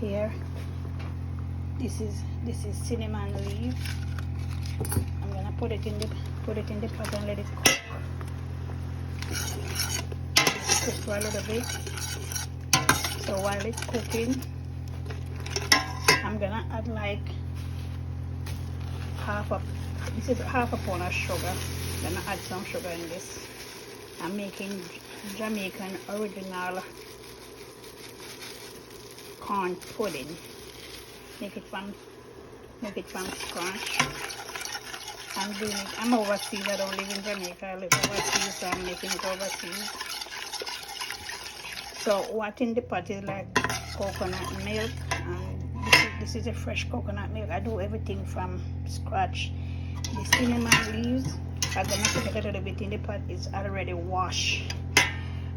here. This is cinnamon leaf. I'm gonna put it in the pot and let it cook. Cook for a little bit. So while it's cooking, I'm gonna add like half a pound of sugar. I'm gonna add some sugar in this. I'm making Jamaican original corn pudding. Make it from scratch. I'm overseas. I don't live in Jamaica. I live overseas, so I'm making it overseas. So what in the pot is like coconut milk, and this is a fresh coconut milk. I do everything from scratch. The cinnamon leaves, I'm gonna put it a little bit in the pot. It's already washed.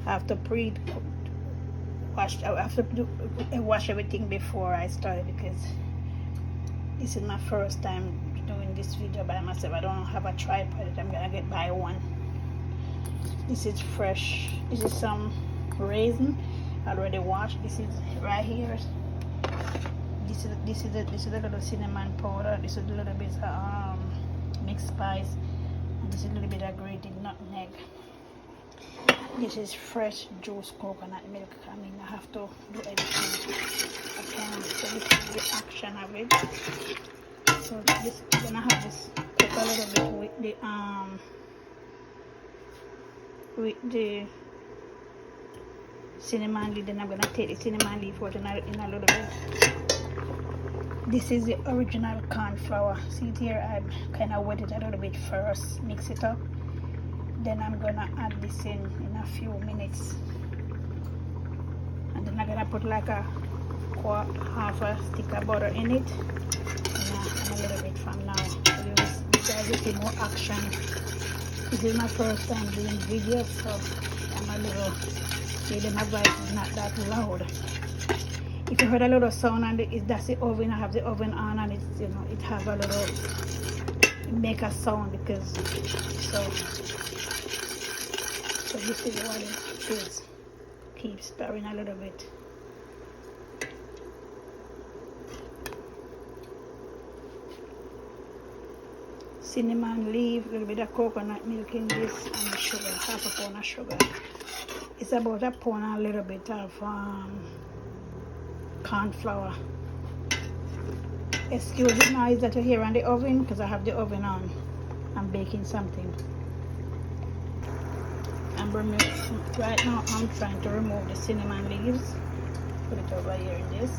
I have to wash everything before I start, because this is my first time doing this video by myself. I don't have a tripod. I'm gonna get buy one. This is fresh. This is some raisin already washed. This is right here. This is a little cinnamon powder. This is a little bit of mixed spice, and this is a little bit of grated nutmeg. This is fresh juice coconut milk. I mean, I have to do everything I can. So this is the action of it. So this, I'm gonna have this cook a little bit with the cinnamon leaf. Then I'm gonna take the cinnamon leaf out in a little bit. This is the original corn flour. See it here, I kind of wet it a little bit first, mix it up. Then I'm gonna add this in a few minutes, and then I'm gonna put like half a stick of butter in it, and a little bit from now. So you guys will see more action. This is my first time doing videos, so I'm a little, maybe my voice is not that loud. If you heard a little sound, and that's the oven. I have the oven on, and it's, you know, it has a little, it make a sound because so this is what it is. Keep stirring a little bit. Cinnamon leaf, a little bit of coconut milk in this, and sugar, half a pound of sugar. It's about a pound and a little bit of corn flour. Excuse the noise that you hear on the oven, because I have the oven on. I'm baking something. Right now I'm trying to remove the cinnamon leaves. Put it over here in this.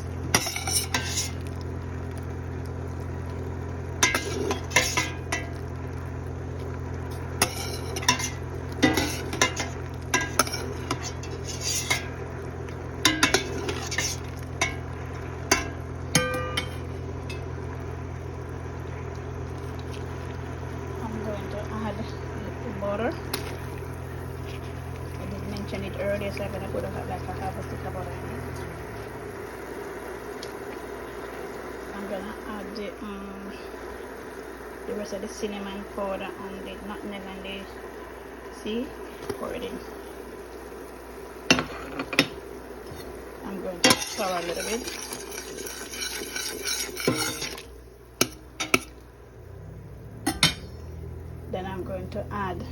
I'm going to add the butter. It earlier, so I'm gonna put like a half a stick of butter in it. I'm gonna add the rest of the cinnamon powder and the nutmeg and the pour it in. I'm going to stir a little bit. Then I'm going to add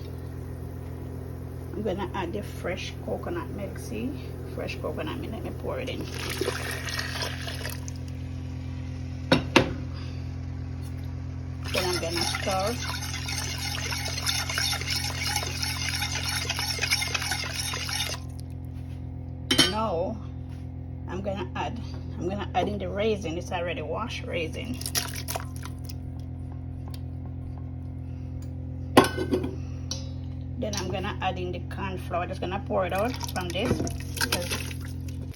the fresh coconut milk. See, fresh coconut milk. Let me pour it in. Then I'm gonna stir. Now I'm gonna add in the raisin. It's already washed raisin. Then I'm gonna add in the corn flour. Just gonna pour it out from this.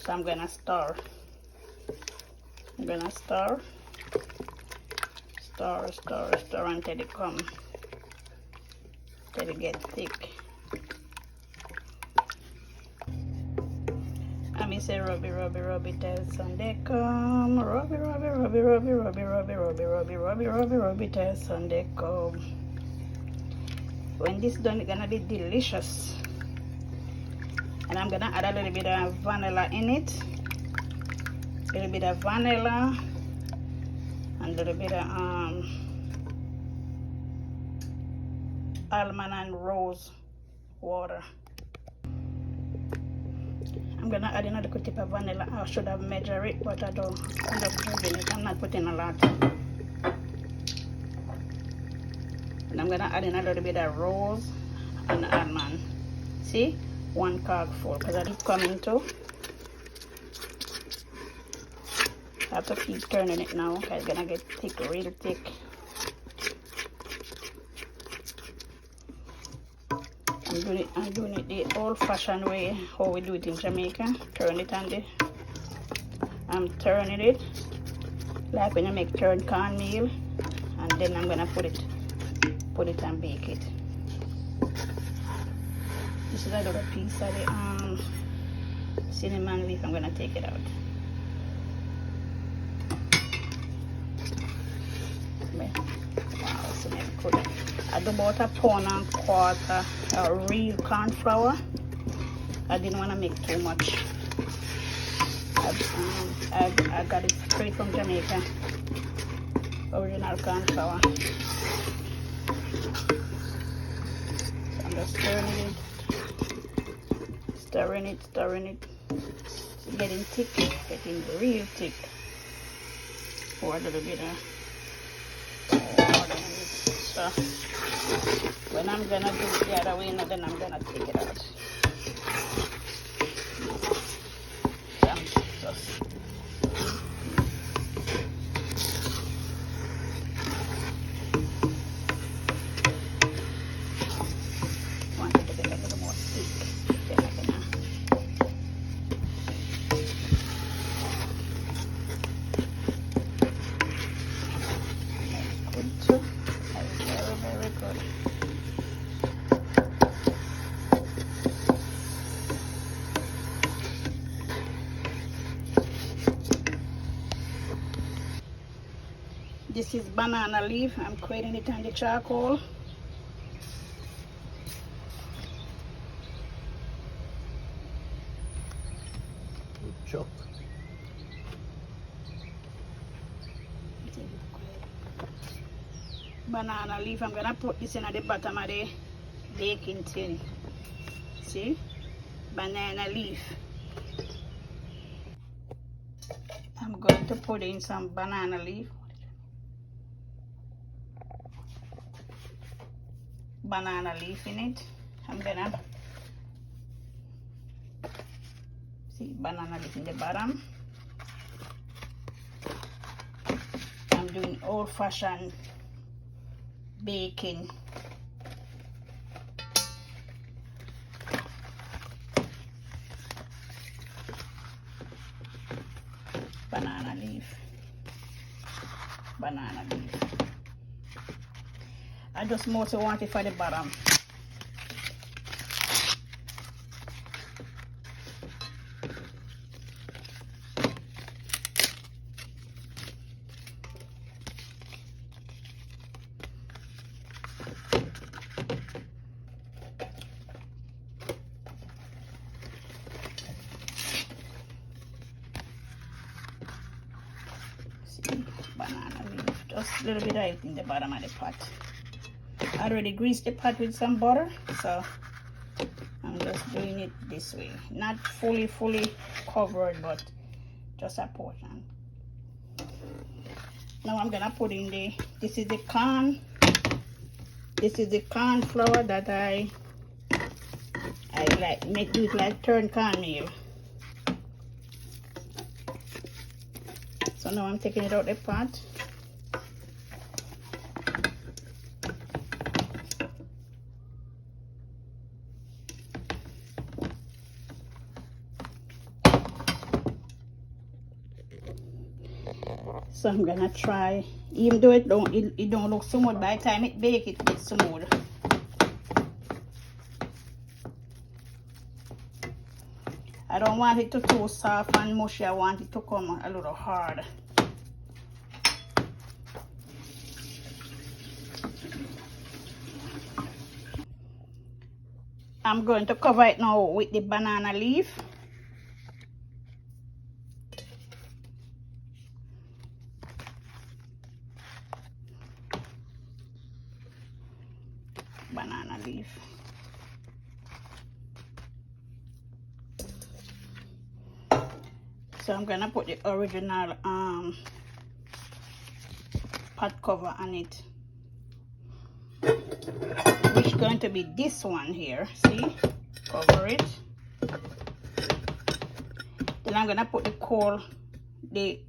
So I'm gonna stir. I'm gonna stir until it gets thick. I mean, say rubby till Sunday come. Rubby till Sunday come. When this done, it's gonna be delicious. And I'm gonna add a little bit of vanilla in it. little bit of vanilla, and a little bit of almond and rose water. I'm gonna add in a little tip of vanilla. I should have measured it, but I don't end up using it. I'm not putting a lot. And I'm gonna add in a little bit of rose and almond. See, 1 cork full, because I keep coming too. I have to keep turning it now. It's gonna get thick, real thick. I'm doing it the old-fashioned way, how we do it in Jamaica. Turn it on I'm turning it like when you make turned cornmeal, and then I'm gonna put it and bake it. This is a little piece of the cinnamon leaf. I'm gonna take it out. Wow, so good. I do about 1.25 pounds of real corn flour. I didn't want to make too much. I got it straight from Jamaica. Original corn flour. So I'm just stirring it. Getting thick, getting real thick. Pour a little bit of water in it. So when I'm gonna do it the other way, then I'm gonna take it out. So I'm just want it to get a little more thick. Then I'm gonna good too. Very good. This is banana leaf. I'm creating it on the charcoal. Chop. Banana leaf. I'm gonna put this in at the bottom of the baking tin. See? Banana leaf. I'm going to put in some banana leaf. Banana leaf in it. I'm gonna see banana leaf in the bottom. I'm doing old-fashioned baking. Banana leaf. I just mostly want it for the bottom. Banana leaf, just a little bit of it in the bottom of the pot. I already greased the pot with some butter, so I'm just doing it this way. Not fully covered, but just a portion. Now I'm gonna put in this is the corn flour that I like do it like turned cornmeal. So now I'm taking it out the pot. So I'm gonna try, even though it don't look smooth, by the time it bake it gets smooth. I don't want it to too soft and mushy. I want it to come a little hard. I'm going to cover it now with the banana leaf. So I'm gonna put the original pot cover on it, which is going to be this one here. See, cover it. Then I'm gonna put the coal, the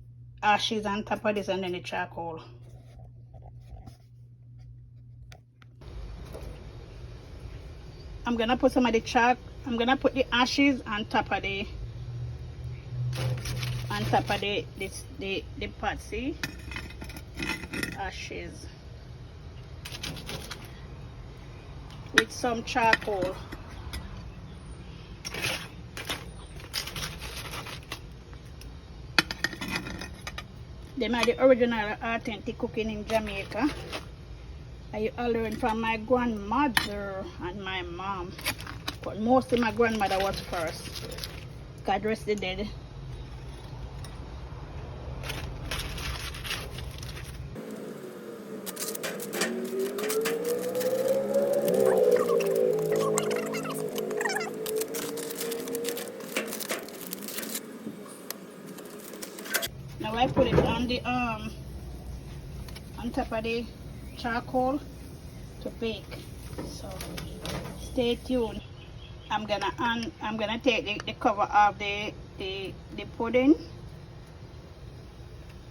ashes on top of this, and then the charcoal. I'm gonna put some of the I'm gonna put the ashes on top of the pot. See, ashes with some charcoal. Them are the original authentic cooking in Jamaica. I learned from my grandmother and my mom, but mostly my grandmother was first. God rest the dead. Now I put it on the on top of the charcoal to bake. So stay tuned. I'm gonna take the cover off the pudding.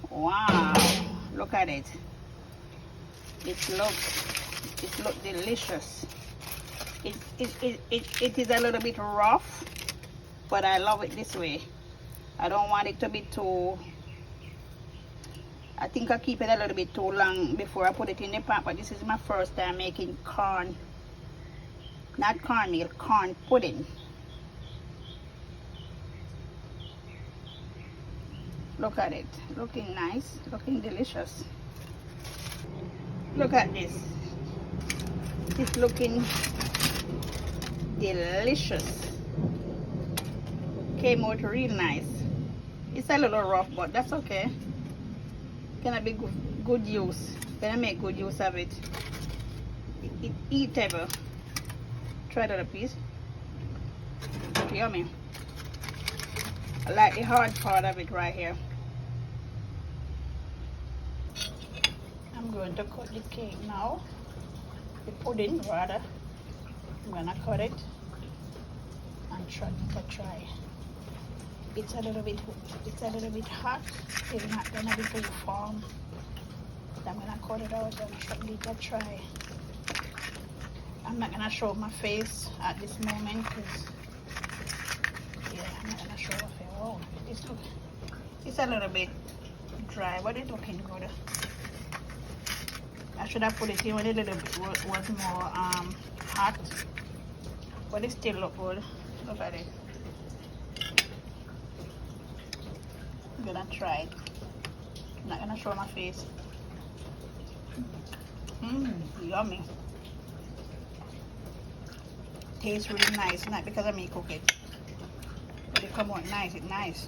Wow, look at it. It looks delicious. It is a little bit rough, but I love it this way. I don't want it to be too, I think I keep it a little bit too long before I put it in the pot, but this is my first time making corn, not cornmeal, corn pudding. Look at it, looking nice, looking delicious. Look at this. It's looking delicious. Came out real nice. It's a little rough, but that's okay. Gonna be good use. Gonna make good use of it. It's eatable. Try that a piece. Yummy. I like the hard part of it right here. I'm going to cut the cake now. The pudding rather. I'm gonna cut it and try to try. It's a little bit hot. It's not gonna be too firm. I'm gonna cut it out and give it a try. I'm not gonna show my face at this moment because I'm not gonna show my face. Oh, it's a little bit dry, but it's looking good. I should have put it in when a little bit was more hot, but it still look good. Look at it. I'm gonna try it. I'm not gonna show my face. Yummy. Tastes really nice, not because of me cook it, but it come out nice. It's nice.